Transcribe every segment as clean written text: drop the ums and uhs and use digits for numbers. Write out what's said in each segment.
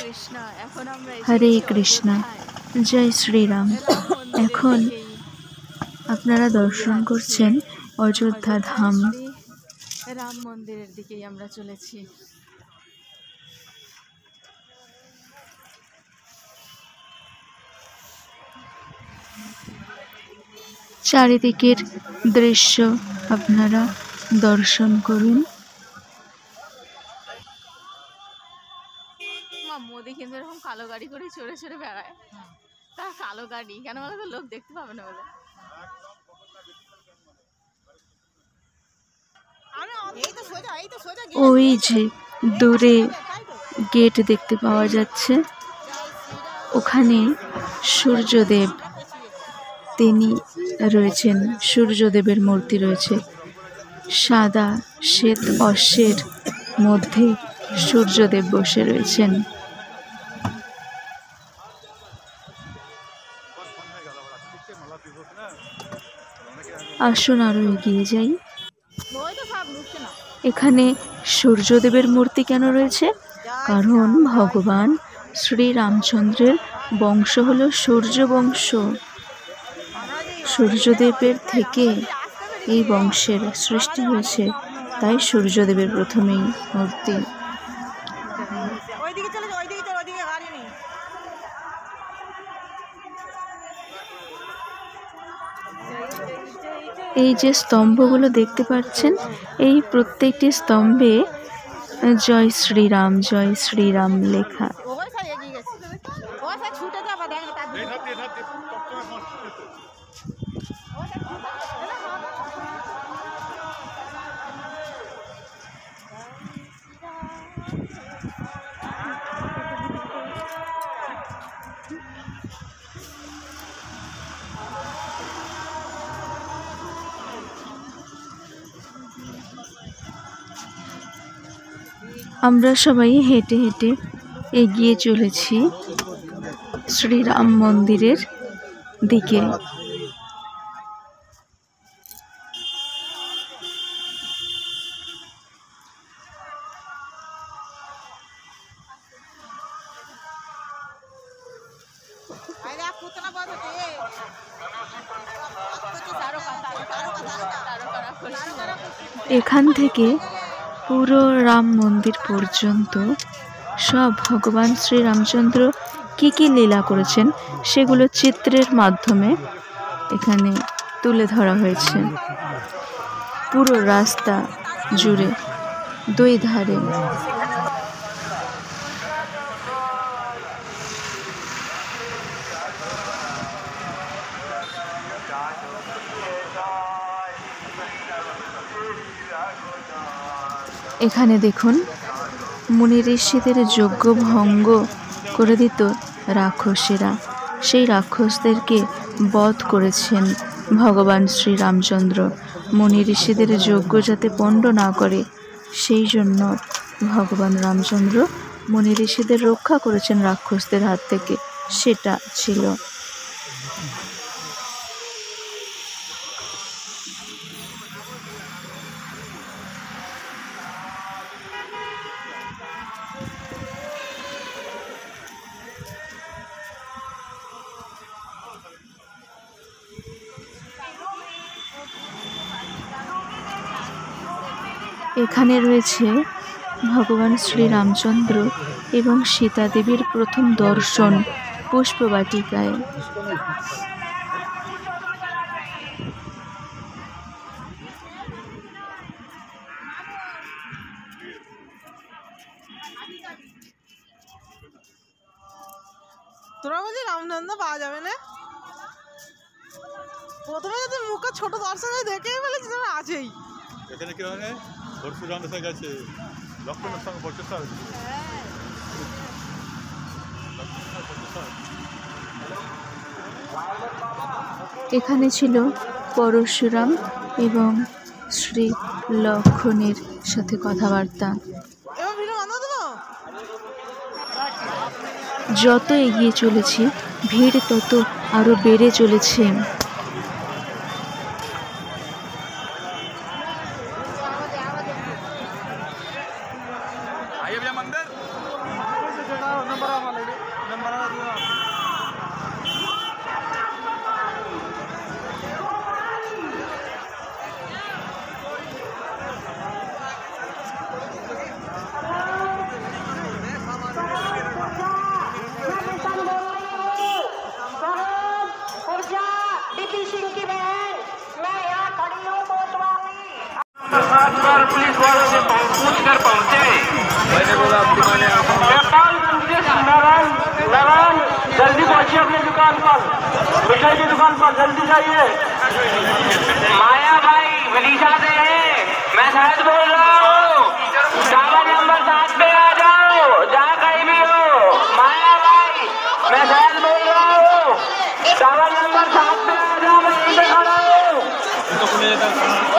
কৃষ্ণ। এখন আমরা হরে এসেছি কৃষ্ণ, অযোধ্যায়, জয় শ্রীরাম। রাম মন্দিরের এখন দিকেই আপনারা দর্শন যাচ্ছি। করছেন অযোধ্যা অযোধ্যায় ধাম। শ্রী রাম মন্দিরের দিকেই আমরা চলেছি। চারিদিকের দৃশ্য আপনারা দর্শন করুন। মোদি কিন্তু এরকম কালো গাড়ি করে চড়ে চড়ে বেড়ায়। তা কালো গাড়ি কেন বলো তো, লোক দেখতে পাবে না বলে। ওই যে দূরে গেট দেখতে পাওয়া যাচ্ছে, ওখানে সূর্যদেব তিনি রয়েছেন। সূর্যদেবের মূর্তি রয়েছে। সাদা শ্বেত অশ্বের মধ্যে সূর্যদেব বসে রয়েছেন। আসুন আরো এগিয়ে যাই। এখানে সূর্যদেবের মূর্তি কেন রয়েছে? কারণ ভগবান শ্রীরামচন্দ্রের বংশ হলো সূর্য বংশ। সূর্যদেবের থেকে এই বংশের সৃষ্টি হয়েছে, তাই সূর্যদেবের প্রথমেই মূর্তি। এই যে স্তম্ভগুলো দেখতে পাচ্ছেন, এই প্রত্যেকটি স্তম্ভে জয় শ্রীরাম লেখা। আমরা সবাই হেঁটে হেঁটে এগিয়ে চলেছি শ্রীরাম মন্দিরের দিকে। এখান থেকে পুরো রাম মন্দির পর্যন্ত সব ভগবান শ্রীরামচন্দ্র কি কি লীলা করেছেন সেগুলো চিত্রের মাধ্যমে এখানে তুলে ধরা হয়েছে। পুরো রাস্তা জুড়ে দুই ধারে এখানে দেখুন, মুনি ঋষিদের যজ্ঞ ভঙ্গ করে দিত রাক্ষসীরা। সেই রাক্ষসদেরকে বধ করেছেন ভগবান শ্রীরামচন্দ্র। মুনি ঋষিদের যজ্ঞ যাতে পণ্ড না করে, সেই জন্য ভগবান রামচন্দ্র মুনি ঋষিদের রক্ষা করেছেন রাক্ষসদের হাত থেকে। সেটা ছিল। এখানে রয়েছে ভগবান শ্রীরামচন্দ্র এবং সীতা দেবীর প্রথম দর্শন পুষ্পবাটিকায়। তোরা বলছি রামচন্দ্র পাওয়া যাবে না? প্রথমে যদি মুখে ছোট দর্শন দেখেই বলেছি তোরা আছেই। এখানে কি হয়? পরশুরাম এসে গেছে, লক্ষ্মণের সঙ্গে বটেশ্বর। এখানে ছিল পরশুরাম এবং শ্রী লক্ষ্মণের সাথে কথাবার্তা। যত এগিয়ে চলেছি ভিড় তত আরো বেড়ে চলেছে। मंदिर पर पुलिस वालों से पूछ कर पहुंचे। नारायण जल्दी पहुंचिए अपनी दुकान पर, मिठाई की दुकान पर जल्दी जाइए। माया भाई विदिशा से है, मैं शायद बोल रहा हूँ, टावर नंबर 7 पे आ जाओ, जहाँ कहीं भी हो। माया भाई मैं शायद बोल रहा हूँ, टावर नंबर 7 पे आ जाओ, मैं यहीं पे खड़ा हूँ।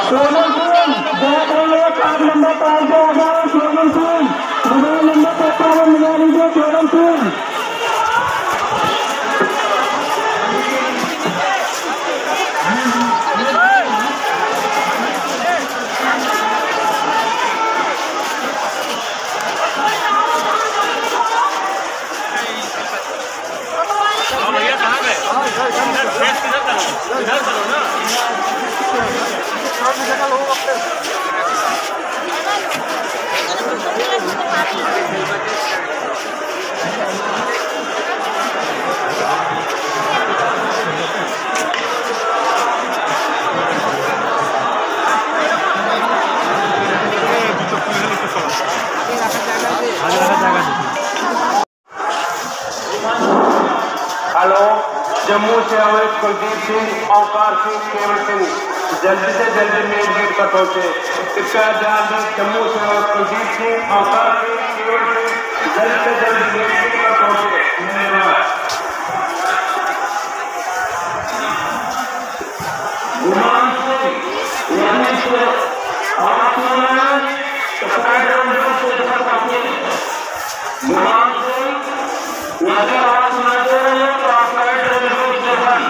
सोनल सिंह देख रहे हो, 7 नंबर 5 पे आ जाओ। सोनल सिंह मोबाइल नंबर 57 मिला लीजिए। सोनल सिंह हेलो, जम्मू से आए कुलदीप सिंह, औकार सिंह, केवल सिंह जल्दी से जल्दी मेन गेट पर पहुंचे। कृपया ध्यान दें, जम्मू से आए कुलदीप सिंह, औकार सिंह, केवल सिंह जल्दी से जल्दी मेन गेट पर पहुंचे। धन्यवाद। गुमान सिंह यानी से आप सुना तो गुमान सिंह नजर आप सुनाते रहे तो आपका रेलवे स्टेशन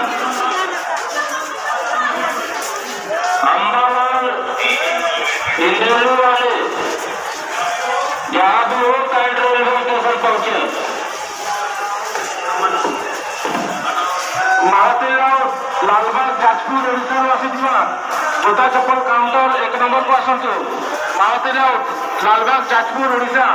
अम्बालाल इंद्रेलू वाले जहाँ भी हो कैंट रेलवे स्टेशन पहुंचे। महातेराव लालबाग जाजपुर ओडिशा आसिथिबा जूता चप्पल काउंटर 1 नंबर को आसतु। महातेराव लालबाग जाजपुर ओडिशा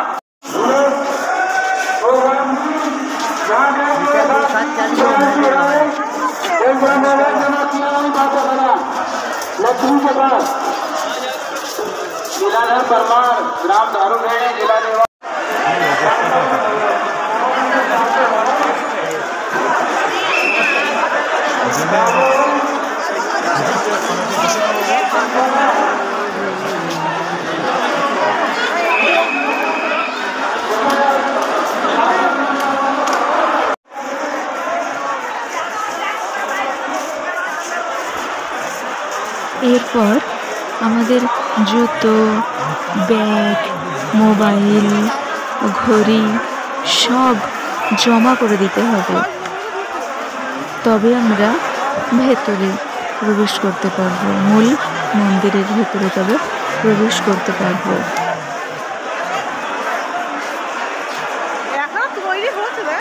जिलाधर परमार ग्राम दारूखेड़ी जिला देवा। এরপর আমাদের জুতো, ব্যাগ, মোবাইল, ঘড়ি সব জমা করে দিতে হবে, তবে আমরা ভেতরে প্রবেশ করতে পারবো, মূল মন্দিরের ভেতরে তবে প্রবেশ করতে পারবো। এখন তৈরি হচ্ছে।